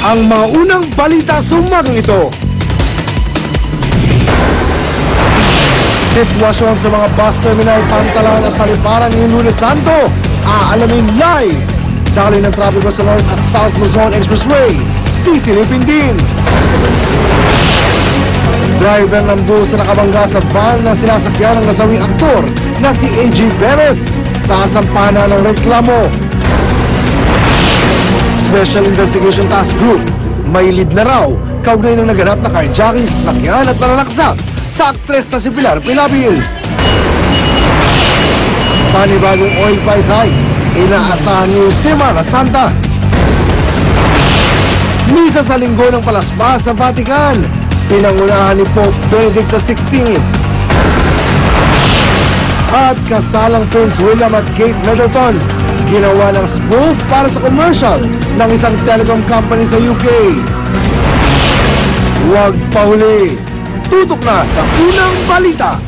ang mga unang balita sa umagang ito. Sitwasyon sa mga bus terminal, Pantalan at Paliparan ngayong Lunes Santo, aalamin live. Dali ng trapiko sa North at South Luzon Expressway, sisilipin din. Driver ng bus na nakabangga sa van na sinasakyan ng nasawing aktor na si A.J. Perez, sasampahan ng reklamo. Special Investigation Task Group, may lead na raw kaugnay ng naganap na carjacking sa sasakyan at pananaksak sa aktres na si Pilar Pilabil. Panibagong oil price hike, inaasahan niyo Semana Santa. Misa sa linggo ng palaspas sa Vatican, pinangunahan ni Pope Benedict XVI. At kasalang Prince William at Kate Middleton, ginawa ng spoof para sa commercial ng isang telecom company sa UK. Huwag pahuli. Tutok na sa unang balita.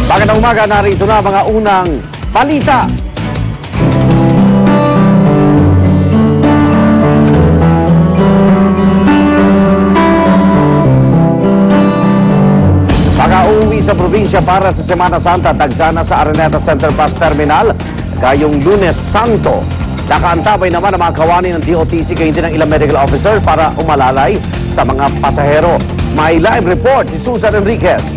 Magandang umaga, narito na mga unang balita. Pag-uwi sa probinsya para sa Semana Santa, dagsana sa Araneta Center Bus Terminal ngayong Lunes Santo. Nakaantabay naman ang mga kawani ng DOTC kayo din ng ilang medical officer para umalalay sa mga pasahero. May live report si Susan Enriquez.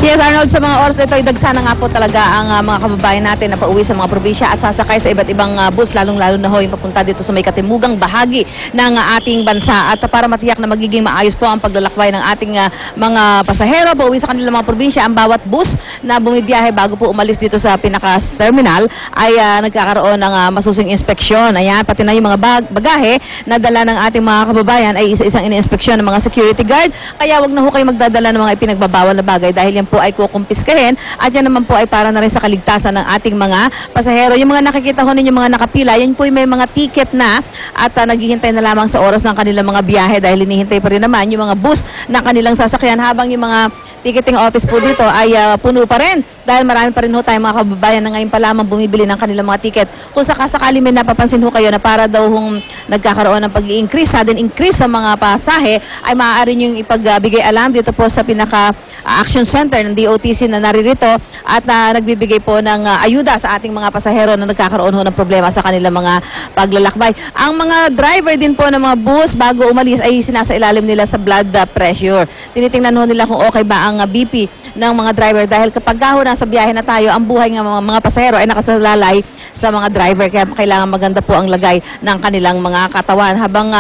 Yes, Arnold, sa mga oras na ito, dagsana nga po talaga ang mga kababayan natin na pauwi sa mga probinsya at sasakay sa iba't ibang bus, lalong-lalo na ho yung papunta dito sa may katimugang bahagi ng ating bansa. At para matiyak na magiging maayos po ang paglalakbay ng ating mga pasahero pauwi sa kanilang mga probinsya, ang bawat bus na bumibiyahe bago po umalis dito sa pinaka-terminal ay nagkakaroon ng masusing inspeksyon. Ayan, pati na yung mga bagahe na dala ng ating mga kababayan ay isa-isang ini-inspeksyon ng mga security guard. Kaya wag na ho kayo magdadala ng mga ipinagbabawal na bagay dahil yan po ay kukumpiskahin at yan naman po ay para na rin sa kaligtasan ng ating mga pasahero. Yung mga nakikita ho ninyo mga nakapila, yan po ay may mga ticket na at naghihintay na lamang sa oras ng kanilang mga biyahe dahil hinihintay pa rin naman yung mga bus na kanilang sasakyan habang yung mga ticketing office po dito ay puno pa rin dahil marami pa rin ho tayong mga kababayan na ngayon pa lamang bumibili ng kanilang mga ticket. Kung sakasakali may napapansin ho kayo na para daw hong nagkakaroon ng pag-i-increase, sudden increase sa mga pasahe, ay maaari nyo ipagbigay alam dito po sa pinaka-action center ng DOTC na naririto at nagbibigay po ng ayuda sa ating mga pasahero na nagkakaroon ho ng problema sa kanilang mga paglalakbay. Ang mga driver din po ng mga bus bago umalis ay sinasailalim nila sa blood pressure. Tinitingnan ho nila kung okay ba ang BP ng mga driver dahil kapag nasa biyahe na tayo, ang buhay ng mga pasahero ay nakasalalay sa mga driver kaya kailangan maganda po ang lagay ng kanilang mga katawan. Habang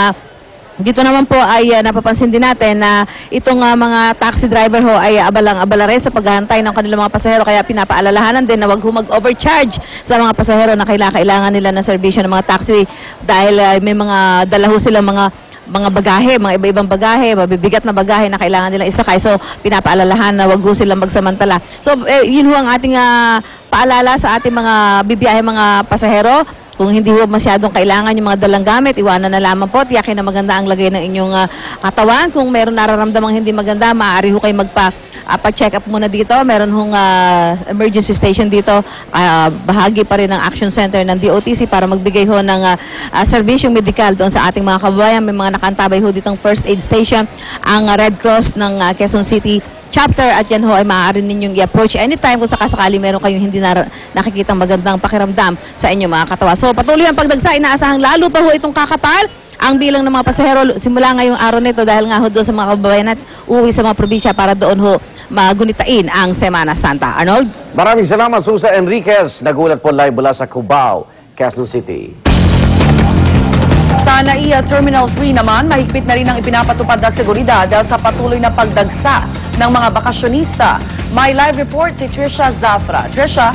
dito naman po ay napapansin din natin na itong mga taxi driver ho ay abalang-abala rin sa paghahantay ng kanilang mga pasahero kaya pinapaalalahanan din na wag ho mag-overcharge sa mga pasahero na kailangan nila ng serbisyo ng mga taxi dahil may mga dala ho silang mga bagahe, mga iba-ibang bagahe, mabibigat na bagahe na kailangan nilang isakay. So, pinapaalalahan na wag ho silang magsamantala. So, yun ho ang ating paalala sa ating mga bibiyahe mga pasahero. Kung hindi ho masyadong kailangan yung mga dalang gamit, iwanan na lamang po. Tiyakin na maganda ang lagay ng inyong katawan. Kung meron nararamdamang hindi maganda, maaari ho kayo pag-check up muna dito. Meron hong emergency station dito. Bahagi pa rin ng action center ng DOTC para magbigay ho ng serbisyong medikal doon sa ating mga kababayan. May mga nakantabay ho ditong first aid station. Ang Red Cross ng Quezon City chapter at yan ho ay maaari ninyong i-approach anytime kung sakasakali meron kayong hindi nakikitang magandang pakiramdam sa inyong mga katawan. So patuloy ang pagdagsa, inaasahang lalo pa ho itong kakapal ang bilang ng mga pasahero simula ngayong araw nito dahil nga ho doon sa mga kababayan at uuwi sa mga probinsya para doon ho magunitain ang Semana Santa. Arnold? Maraming salamat, Susan Enriquez. Nagulat po live mula sa Cubao, Quezon City. Sa NAIA Terminal 3 naman, mahigpit na rin ang ipinapatupad na seguridad dahil sa patuloy na pagdagsa ng mga bakasyonista. May live report si Trisha Zafra. Trisha?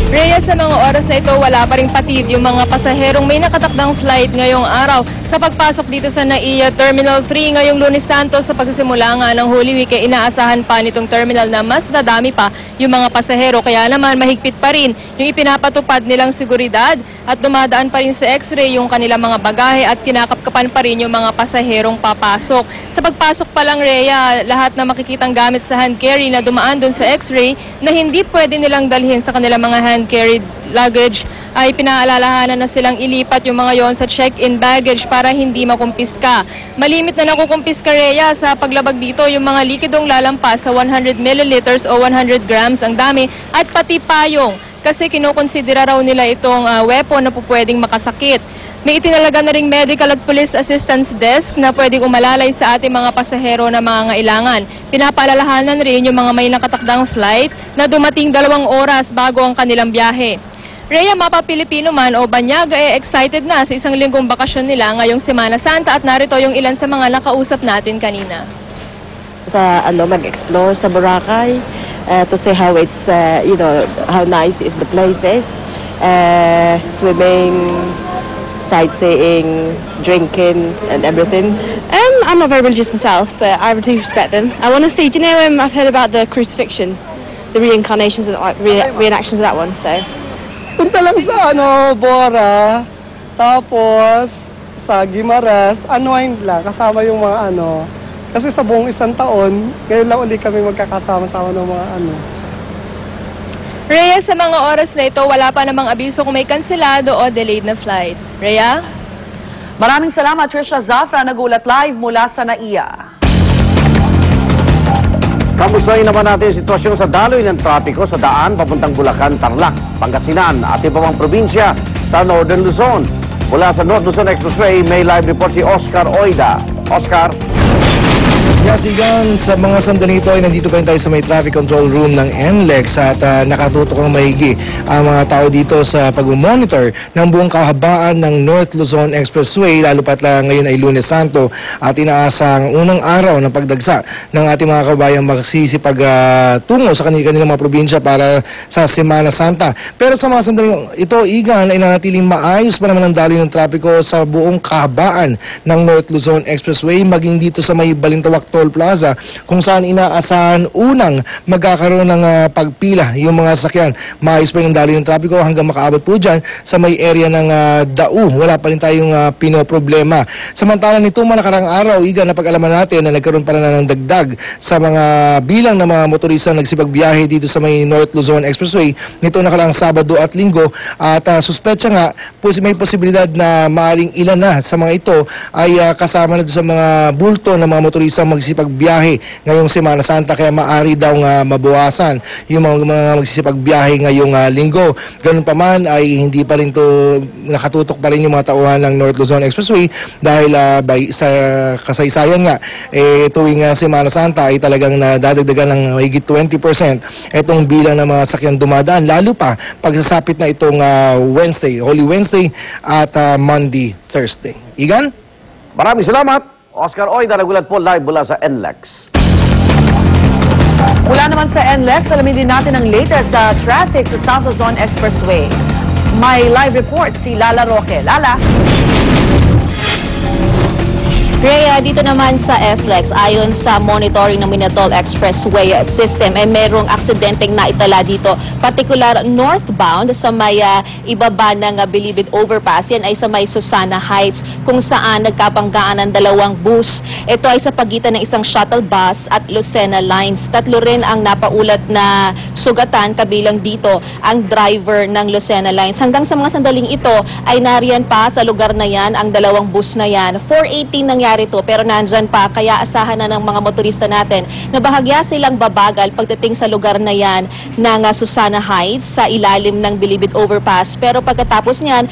Rhea, sa mga oras na ito, wala pa ring patid yung mga pasaherong may nakatakdang flight ngayong araw. Sa pagpasok dito sa NAIA Terminal 3 ngayong Lunes Santo, sa pagsisimula nga ng Holy Week, inaasahan pa nitong terminal na mas dadami pa yung mga pasahero. Kaya naman mahigpit pa rin yung ipinapatupad nilang seguridad at dumadaan pa rin sa X-ray yung kanilang mga bagahe at kinakapkapan pa rin yung mga pasaherong papasok. Sa pagpasok pa lang, Rhea, lahat na makikitang gamit sa hand carry na dumaan doon sa X-ray na hindi pwede nilang dalhin sa kanilang mga hand carried luggage ay pinaalalahanan na silang ilipat yung mga yon sa check-in baggage para hindi makumpiska. Malimit na nakukumpiska, Rhea, sa paglabag dito yung mga likidong lalampas sa 100 milliliters o 100 grams ang dami at pati payong kasi kinukonsidera raw nila itong weapon na pupwedeng makasakit. May itinalaga na ring medical at police assistance desk na pwedeng umalalay sa ating mga pasahero na mga ngailangan. Pinapaalalahanan rin yung mga may nakatakdang flight na dumating 2 oras bago ang kanilang biyahe. Rhea, mapa Pilipino man o banyaga, excited na sa isang linggong bakasyon nila ngayong Semana Santa at narito yung ilan sa mga nakausap natin kanina. Mag-explore sa Boracay to see how it's, how nice is the places, swimming, sightseeing, drinking, and everything. I'm not very religious myself, but I do respect them. I want to see, do you know, I've heard about the crucifixion, the reincarnations, reenactions of that one, so. Punta lang sa Bora, tapos sa Guimaras, unwind lang, kasama yung mga kasi sa buong isang taon, ngayon lang ulit kami magkakasama-sama ng mga Rhea, sa mga oras na ito, wala pa namang abiso kung may kanselado o delayed na flight. Rhea? Maraming salamat, Trisha Zafra, nagulat live mula sa NAIA. Kamustahin naman natin yung sitwasyon sa daloy ng trapiko sa daan papuntang Bulacan, Tarlac, Pangasinan at iba pang probinsya sa Northern Luzon. Mula sa North Luzon Expressway, may live report si Oscar Oida. Oscar? Yes, Igan, sa mga sandali ito ay nandito pa rin tayo sa may traffic control room ng NLEX at nakatutok ng maigi ang mga tao dito sa pag-monitor ng buong kahabaan ng North Luzon Expressway, lalo pat ngayon ay Lunes Santo at inaasang unang araw ng pagdagsa ng ating mga kabayang magsisipag tungo sa kanilang mga probinsya para sa Semana Santa. Pero sa mga sandali ito, Igan, ay nanatiling maayos pa naman ang daloy ng trapiko sa buong kahabaan ng North Luzon Expressway, maging dito sa may Balintawak Toll Plaza kung saan inaasahan unang magkakaroon ng pagpila yung mga sasakyan. Maayos pa yung daloy ng trapiko hanggang makaabot po dyan sa may area ng Dau. Wala pa rin tayong pinoproblema. Samantala nito nakarang araw, Iga, napag-alaman natin na nagkaroon pa na ng dagdag sa mga bilang ng mga motorista nagsipagbiyahe dito sa may North Luzon Expressway nito nakarang Sabado at Linggo at suspetsa nga may posibilidad na maaring ilan na sa mga ito ay kasama na sa mga bulto ng mga motorista magsipagbiyahe ngayong Semana Santa, kaya maaari daw mabawasan yung mga magsisipagbiyahe ngayong linggo. Ganun pa man ay hindi pa rin to nakatutok pa rin yung mga tauhan ng North Luzon Expressway dahil sa kasaysayan nga tuwing Semana Santa ay talagang nadadagdagan ng higit 20% itong bilang ng mga sakyan dumadaan, lalo pa pagsasapit na itong Wednesday, Holy Wednesday at Monday, Thursday. Igan? Maraming salamat. Oscar Oida, nagulat po live mula sa NLEX. Mula naman sa NLEX, alamin din natin ang latest sa traffic sa South Luzon Expressway. May live report si Lala Roque. Lala? Rhea, dito naman sa SLEX, ayon sa monitoring ng Minatol Expressway system, ay merong aksidenteng naitala dito, particular northbound sa may ibaba ng Bilibid Overpass. Yan ay sa may Susana Heights, kung saan nagkabanggaan ng 2 bus. Ito ay sa pagitan ng isang shuttle bus at Lucena Lines. 3 rin ang napaulat na sugatan, kabilang dito ang driver ng Lucena Lines. Hanggang sa mga sandaling ito ay nariyan pa sa lugar na yan ang 2 bus na yan. 4:18 nangyari to, pero nandyan pa, kaya asahan na ng mga motorista natin na bahagya silang babagal pagdating sa lugar na yan ng Susana Heights sa ilalim ng Bilibid Overpass. Pero pagkatapos niyan,